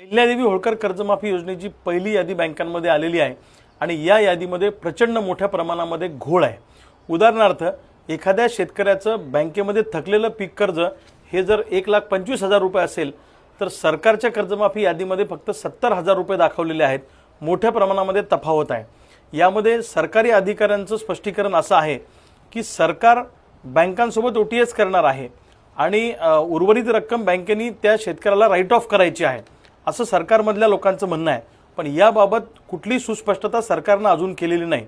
अहिल्यादेवी होळकर कर्जमाफी योजनेची पहिली यादी बँकांमध्ये आलेली आहे आणि या यादीमध्ये प्रचंड मोठ्या प्रमाणामध्ये घोळ आहे। उदाहरणार्थ एखाद्या शेतकऱ्याचं बँकेमध्ये थकलेलं पीक कर्ज हे जर 1,25,000 रुपये असेल तर सरकारच्या कर्जमाफी यादीमध्ये फक्त 70,000 रुपये दाखवलेले आहेत। मोठ्या प्रमाणामध्ये तफावत आहे। यामध्ये सरकारी अधिकाऱ्यांचं स्पष्टीकरण असं आहे की सरकार बँकांसोबत ओटीएस करणार आहे आणि उर्वरित रक्कम बँकेनी त्या शेतकऱ्याला राईट ऑफ करायची आहे असं सरकारमधल्या लोकांचं म्हणणं आहे। पण याबाबत कुठली सुस्पष्टता सरकारने अजून केलेली नाही।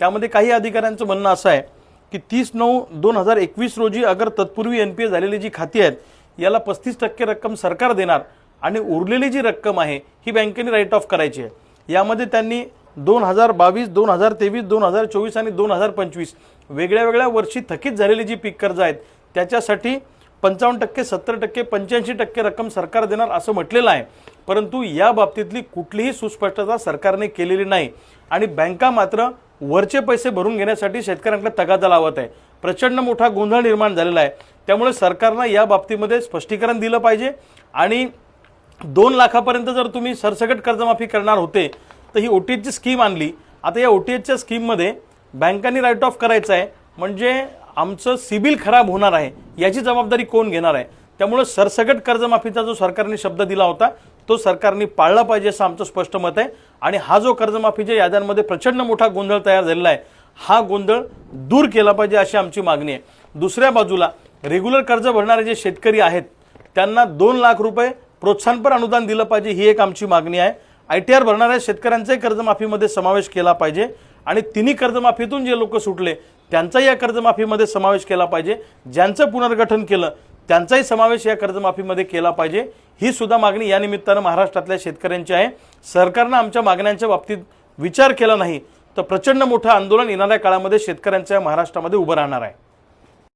त्यामध्ये काही अधिकाऱ्यांचं म्हणणं असं आहे की 30/9/2021 रोजी अगर तत्पूर्वी एनपीए झालेली जी खाती आहेत याला 35% रक्कम सरकार देणार आणि उरलेली जी रक्कम आहे ही बँकेने राईट ऑफ करायची आहे। यामध्ये त्यांनी 2022, 2023, 2024 आणि 2025 वेगळ्या वेगळ्या वर्षी थकीत झालेली जी पीक कर्ज आहेत त्याच्यासाठी 55%, 70%, 85% रक्कम सरकार देणार असं म्हटलेलं आहे। परंतु या बाबतीतली कुठलीही सुस्पष्टता सरकारने केलेली नाही आणि बँका मात्र वरचे पैसे भरून घेण्यासाठी शेतकऱ्यांकडे तगादा लावत आहे। प्रचंड मोठा गोंधळ निर्माण झालेला आहे। त्यामुळे सरकारने या बाबतीमध्ये स्पष्टीकरण दिलं पाहिजे आणि 2 लाखापर्यंत जर तुम्ही सरसकट कर्जमाफी करणार होते तर ही ओटीएसची स्कीम आणली। आता या ओटीएसच्या स्कीममध्ये बँकांनी राईट ऑफ करायचं आहे म्हणजे आमचं सिबिल खराब होणार आहे याची जबाबदारी कोण घेणार आहे। त्यामुळे सरसकट कर्जमाफीचा जो सरकारने शब्द दिला होता तो सरकारने पाळला पाहिजे असं आमचं स्पष्ट मत आहे। आणि हा जो कर्जमाफीच्या याद्यांमध्ये प्रचंड मोठा गोंधळ तयार झालेला आहे हा गोंधळ दूर केला पाहिजे अशी आमची मागणी आहे। दुसऱ्या बाजूला रेग्युलर कर्ज भरणारे जे शेतकरी आहेत त्यांना 2 लाख रुपये प्रोत्साहनपर अनुदान दिलं पाहिजे ही एक आमची मागणी आहे। आयटीआर भरणाऱ्या शेतकऱ्यांचाही कर्जमाफीमध्ये समावेश केला पाहिजे आणि तिन्ही कर्जमाफीतून जे लोक सुटले त्यांचाही या कर्जमाफीमध्ये समावेश केला पाहिजे। ज्यांचं पुनर्गठन केलं त्यांचाही समावेश या कर्जमाफीमध्ये केला पाहिजे ही सुद्धा मागणी या निमित्तानं महाराष्ट्रातल्या शेतकऱ्यांची आहे। सरकारने आमच्या मागण्यांच्या बाबतीत विचार केला नाही तर प्रचंड मोठं आंदोलन येणाऱ्या काळामध्ये शेतकऱ्यांच्या महाराष्ट्रामध्ये उभं राहणार आहे।